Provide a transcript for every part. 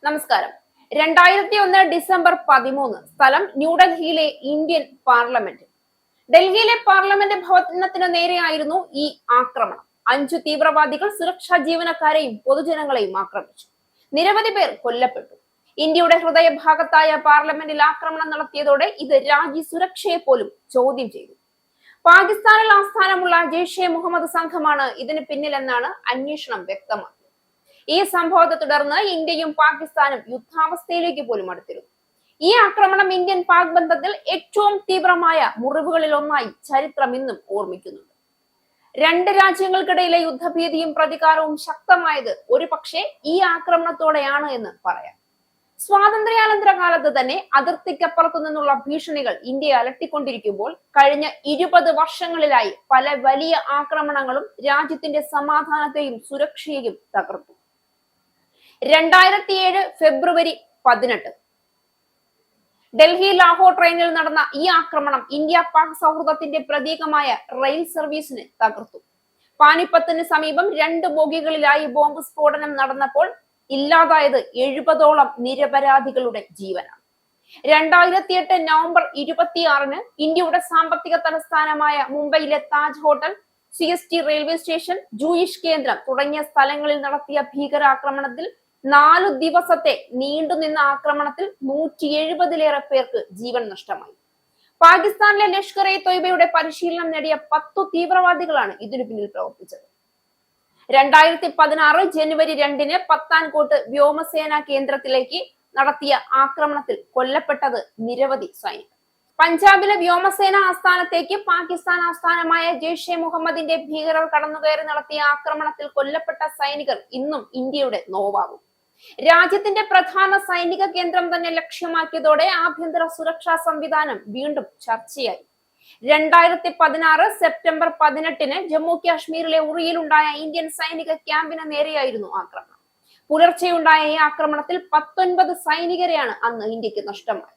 നമസ്കാരം. 2001 ഡിസംബർ 13, സ്ഥലം ന്യൂഡൽഹിയിലെ ഇന്ത്യൻ പാർലമെന്റ്. ഡൽഹിയിലെ പാർലമെന്റ് ഭവനത്തിന് നേരെയായിരുന്നു ഈ ആക്രമണം. 5 തീവ്രവാദികൾ സുരക്ഷാ ജീവനക്കാരെയും പൊതുജനങ്ങളെയും ആക്രമിച്ചു. നിരവധി പേർ കൊല്ലപ്പെട്ടു. ഇന്ത്യയുടെ ഹൃദയഭാഗത്തായ പാർലമെന്റിൽ ആക്രമണം നടത്തിയതോടെ ഇത് രാജ്യ സുരക്ഷയെ പോലും ചോദ്യം ചെയ്തു. പാകിസ്ഥാനിൽ ആസ്ഥാനമുള്ള ജെയ്ഷെ മുഹമ്മദ് സംഘമാണ് ഇതിന് പിന്നിലെന്നാണ് അന്വേഷണം വ്യക്തമാക്കിയത്. ഈ സംഭവത്തെ തുടർന്ന് ഇന്ത്യയും പാകിസ്ഥാനും യുദ്ധാവസ്ഥയിലേക്ക് പോലും അടുത്തിരുന്നു. ഈ ആക്രമണം ഇന്ത്യൻ പാക് ബന്ധത്തിൽ ഏറ്റവും തീവ്രമായ മുറിവുകളിൽ ഒന്നായി ചരിത്രം ഇന്നും ഓർമ്മിക്കുന്നുണ്ട്. രണ്ട് രാജ്യങ്ങൾക്കിടയിലെ യുദ്ധഭീതിയും പ്രതികാരവും ശക്തമായത് ഒരുപക്ഷെ ഈ ആക്രമണത്തോടെയാണ് എന്ന് പറയാം. സ്വാതന്ത്ര്യാനന്തര കാലത്ത് തന്നെ അതിർത്തിക്കപ്പുറത്തു നിന്നുള്ള ഭീഷണികൾ ഇന്ത്യയെ അലട്ടിക്കൊണ്ടിരിക്കുമ്പോൾ കഴിഞ്ഞ 20 വർഷങ്ങളിലായി പല വലിയ ആക്രമണങ്ങളും രാജ്യത്തിന്റെ സമാധാനത്തെയും സുരക്ഷയെയും തകർത്തു. 2007 ഫെബ്രുവരി 18 ഡൽഹി ലാഹോർ ട്രെയിനിൽ നടന്ന ഈ ആക്രമണം ഇന്ത്യ പാക് സൗഹൃദത്തിന്റെ പ്രതീകമായ റെയിൽ സർവീസിനെ തകർത്തു. പാനിപ്പത്തിന് സമീപം 2 ബോഗികളിലായി ബോംബ് സ്ഫോടനം നടന്നപ്പോൾ ഇല്ലാതായത് 70ഓളം നിരപരാധികളുടെ ജീവനാണ്. 2008 നവംബർ 26 ഇന്ത്യയുടെ സാമ്പത്തിക തലസ്ഥാനമായ മുംബൈയിലെ Taj hotel, CST railway station, Jewish കേന്ദ്രം തുടങ്ങിയ സ്ഥലങ്ങളിൽ നടത്തിയ ഭീകരാക്രമണത്തിൽ 4 ദിവസത്തെ നീണ്ടുനിന്ന ആക്രമണത്തിൽ 170ലേറെ പേർക്ക് ജീവൻ നഷ്ടമായി. പാകിസ്ഥാനിലെ ലഷ്കർ-ഇ-തൊയ്ബയുടെ പരിശീലനം നേടിയ 10 തീവ്രവാദികളാണ് ഇതിനു പിന്നിൽ പ്രവർത്തിച്ചത്. 2016 ജനുവരി 2 പത്താൻകോട്ട് വ്യോമസേനാ കേന്ദ്രത്തിലേക്ക് നടത്തിയ ആക്രമണത്തിൽ കൊല്ലപ്പെട്ടത് നിരവധി സൈനികർ. പഞ്ചാബിലെ വ്യോമസേന ആസ്ഥാനത്തേക്ക് പാകിസ്ഥാൻ ആസ്ഥാനമായ ജെയ്ഷെ മുഹമ്മദിന്റെ ഭീകരർ കടന്നുകയറി നടത്തിയ ആക്രമണത്തിൽ കൊല്ലപ്പെട്ട സൈനികർ ഇന്നും ഇന്ത്യയുടെ നോവാകും. രാജ്യത്തിന്റെ പ്രധാന സൈനിക കേന്ദ്രം തന്നെ ലക്ഷ്യമാക്കിയതോടെ ആഭ്യന്തര സുരക്ഷാ സംവിധാനം വീണ്ടും ചർച്ചയായി. 2016 സെപ്റ്റംബർ 18 ജമ്മു കാശ്മീരിലെ ഉറിയിലുണ്ടായ ഇന്ത്യൻ സൈനിക ക്യാമ്പിന് നേരെയായിരുന്നു ആക്രമണം. പുലർച്ചെയുണ്ടായ ഈ ആക്രമണത്തിൽ 19 സൈനികരെയാണ് അന്ന് ഇന്ത്യക്ക് നഷ്ടമായത്.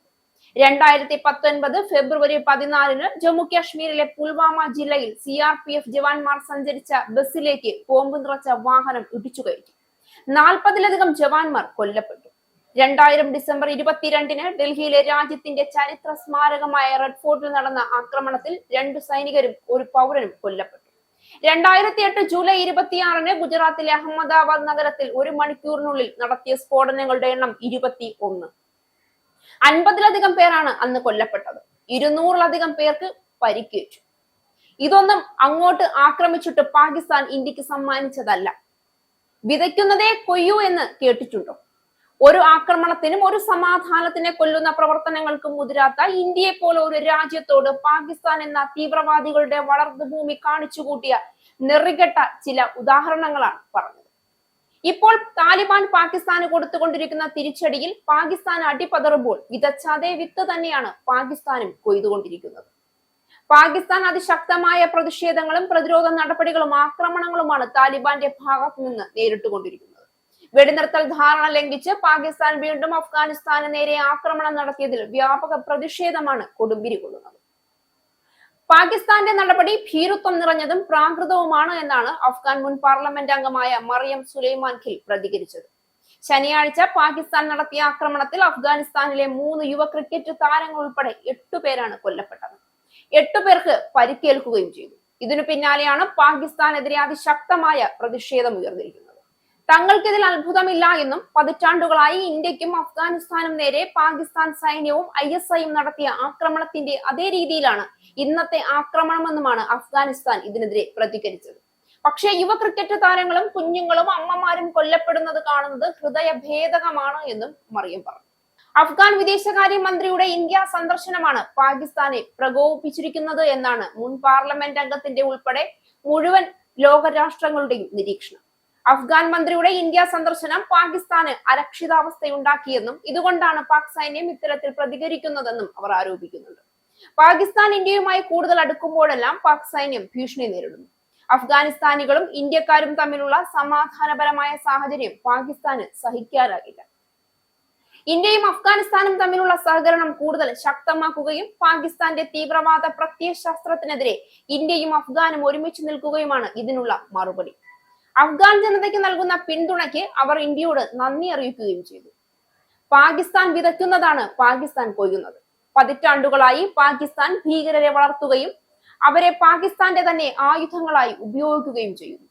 2019 ഫെബ്രുവരി 14 ജമ്മു കാശ്മീരിലെ പുൽവാമ ജില്ലയിൽ CRPF ജവാന്മാർ സഞ്ചരിച്ച ബസ്സിലേക്ക് ബോംബ് നിറച്ച വാഹനം ഇടിച്ചുകയറ്റി. 40ലധികം ജവാന്മാർ കൊല്ലപ്പെട്ടു. 2000 ഡിസംബർ 22 ഡൽഹിയിലെ രാജ്യത്തിന്റെ ചരിത്ര സ്മാരകമായ റെഡ് ഫോർട്ടിൽ നടന്ന ആക്രമണത്തിൽ 2 സൈനികരും 1 പൗരനും കൊല്ലപ്പെട്ടു. 2008 ജൂലൈ 26 ഗുജറാത്തിലെ അഹമ്മദാബാദ് നഗരത്തിൽ 1 മണിക്കൂറിനുള്ളിൽ നടത്തിയ സ്ഫോടനങ്ങളുടെ എണ്ണം 21. 50ലധികം പേരാണ് അന്ന് കൊല്ലപ്പെട്ടത്. 200ലധികം പേർക്ക് പരിക്കേറ്റു. ഇതൊന്നും അങ്ങോട്ട് ആക്രമിച്ചിട്ട് പാകിസ്ഥാൻ ഇന്ത്യക്ക് സമ്മാനിച്ചതല്ല. വിതയ്ക്കുന്നതേ കൊയ്യൂ എന്ന് കേട്ടിട്ടുണ്ടോ? ഒരു ആക്രമണത്തിനും ഒരു സമാധാനത്തിനെ കൊല്ലുന്ന പ്രവർത്തനങ്ങൾക്കും മുതിരാത്ത ഇന്ത്യയെ പോലെ ഒരു രാജ്യത്തോട് പാകിസ്ഥാൻ എന്ന തീവ്രവാദികളുടെ വളർത്തുഭൂമി കാണിച്ചുകൂട്ടിയ നെറികെട്ട ചില ഉദാഹരണങ്ങളാണ് പറഞ്ഞത്. ഇപ്പോൾ താലിബാൻ പാകിസ്ഥാന് കൊടുത്തുകൊണ്ടിരിക്കുന്ന തിരിച്ചടിയിൽ പാകിസ്ഥാൻ അടിപതറുമ്പോൾ വിതച്ച അതേ വിത്ത് തന്നെയാണ് പാകിസ്ഥാനും കൊയ്തുകൊണ്ടിരിക്കുന്നത്. പാകിസ്ഥാൻ അതിശക്തമായ പ്രതിഷേധങ്ങളും പ്രതിരോധ നടപടികളും ആക്രമണങ്ങളുമാണ് താലിബാന്റെ ഭാഗത്തു നിന്ന് നേരിട്ടുകൊണ്ടിരിക്കുന്നത്. വെടിനിർത്തൽ ധാരണ ലംഘിച്ച് പാകിസ്ഥാൻ വീണ്ടും അഫ്ഗാനിസ്ഥാന് നേരെ ആക്രമണം നടത്തിയതിൽ വ്യാപക പ്രതിഷേധമാണ് കൊടുമ്പിരി കൊള്ളുന്നത്. പാകിസ്ഥാന്റെ നടപടി ഭീരുത്വം നിറഞ്ഞതും പ്രാകൃതവുമാണ് എന്നാണ് അഫ്ഗാൻ മുൻ പാർലമെന്റ് അംഗമായ മറിയം സുലൈമാൻ ഖിൽ പ്രതികരിച്ചത്. ശനിയാഴ്ച പാകിസ്ഥാൻ നടത്തിയ ആക്രമണത്തിൽ അഫ്ഗാനിസ്ഥാനിലെ 3 യുവ ക്രിക്കറ്റ് താരങ്ങൾ ഉൾപ്പെടെ 8 പേരാണ് കൊല്ലപ്പെട്ടത്. 8 പേർക്ക് പരിക്കേൽക്കുകയും ചെയ്തു. ഇതിനു പിന്നാലെയാണ് പാകിസ്ഥാനെതിരെ അതിശക്തമായ പ്രതിഷേധം ഉയർന്നിരിക്കുന്നത്. തങ്ങൾക്കിതിൽ അത്ഭുതമില്ല എന്നും പതിറ്റാണ്ടുകളായി ഇന്ത്യക്കും അഫ്ഗാനിസ്ഥാനും നേരെ പാകിസ്ഥാൻ സൈന്യവും ISIയും നടത്തിയ ആക്രമണത്തിന്റെ അതേ രീതിയിലാണ് ഇന്നത്തെ ആക്രമണമെന്നുമാണ് അഫ്ഗാനിസ്ഥാൻ ഇതിനെതിരെ പ്രതികരിച്ചത്. പക്ഷേ യുവ ക്രിക്കറ്റ് താരങ്ങളും കുഞ്ഞുങ്ങളും അമ്മമാരും കൊല്ലപ്പെടുന്നത് കാണുന്നത് ഹൃദയഭേദകമാണ് എന്നും മറിയം പറഞ്ഞു. അഫ്ഗാൻ വിദേശകാര്യ മന്ത്രിയുടെ ഇന്ത്യ സന്ദർശനമാണ് പാകിസ്ഥാനെ പ്രകോപിപ്പിച്ചിരിക്കുന്നത് എന്നാണ് മുൻ പാർലമെന്റ് അംഗത്തിന്റെ ഉൾപ്പെടെ മുഴുവൻ ലോകരാഷ്ട്രങ്ങളുടെയും നിരീക്ഷണം. അഫ്ഗാൻ മന്ത്രിയുടെ ഇന്ത്യ സന്ദർശനം പാകിസ്ഥാന് അരക്ഷിതാവസ്ഥയുണ്ടാക്കിയെന്നും ഇതുകൊണ്ടാണ് പാക് സൈന്യം ഇത്തരത്തിൽ പ്രതികരിക്കുന്നതെന്നും അവർ ആരോപിക്കുന്നുണ്ട്. പാകിസ്ഥാൻ ഇന്ത്യയുമായി കൂടുതൽ അടുക്കുമ്പോഴെല്ലാം പാക് സൈന്യം ഭീഷണി നേരിടുന്നു. അഫ്ഗാനിസ്ഥാനികളും ഇന്ത്യക്കാരും തമ്മിലുള്ള സമാധാനപരമായ സാഹചര്യം പാകിസ്ഥാന് സഹിക്കാനാകില്ല. ഇന്ത്യയും അഫ്ഗാനിസ്ഥാനും തമ്മിലുള്ള സഹകരണം കൂടുതൽ ശക്തമാക്കുകയും പാകിസ്ഥാന്റെ തീവ്രവാദ പ്രത്യയശാസ്ത്രത്തിനെതിരെ ഇന്ത്യയും അഫ്ഗാനും ഒരുമിച്ച് നിൽക്കുകയുമാണ് ഇതിനുള്ള മറുപടി. അഫ്ഗാൻ ജനതയ്ക്ക് നൽകുന്ന പിന്തുണയ്ക്ക് അവർ ഇന്ത്യയോട് നന്ദി അറിയിക്കുകയും ചെയ്തു. പാകിസ്ഥാൻ വിതയ്ക്കുന്നതാണ് പാകിസ്ഥാൻ കൊയ്യുന്നത്. പതിറ്റാണ്ടുകളായി പാകിസ്ഥാൻ ഭീകരരെ വളർത്തുകയും അവരെ പാകിസ്ഥാന്റെ തന്നെ ആയുധങ്ങളായി ഉപയോഗിക്കുകയും ചെയ്യുന്നു.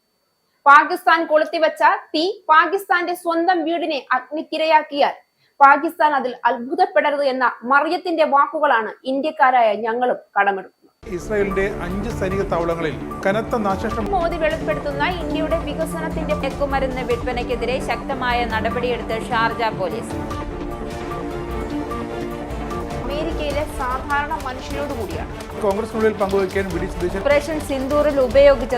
പാകിസ്ഥാൻ കൊളുത്തിവെച്ച തീ പാകിസ്ഥാന്റെ സ്വന്തം വീടിനെ അഗ്നിക്കിരയാക്കിയാൽ പാകിസ്ഥാൻ അതിൽ അത്ഭുതപ്പെടരുത് എന്ന മറിയത്തിന്റെ വാക്കുകളാണ് ഇന്ത്യക്കാരായ ഞങ്ങളും കടമെടുക്കുന്നത്. ഇസ്രായേലിന്റെ 5 സൈനിക താവളങ്ങളിൽ കനത്ത നാശനഷ്ടം. മോദി വെളിപ്പെടുത്തുന്ന ഇന്ത്യയുടെ വികസനത്തിന്റെ മയക്കുമരുന്ന് വിൽപ്പനയ്ക്കെതിരെ ശക്തമായ നടപടിയെടുത്ത് ഷാർജ പോലീസ്. അമേരിക്കയിലെ സാധാരണ മനുഷ്യരോട് കൂടിയാണ് കോൺഗ്രസിനുള്ളിൽ പങ്കുവയ്ക്കാൻ വി ഡി സതീശൻ ഓപ്പറേഷൻ സിന്ദൂറിൽ ഉപയോഗിച്ച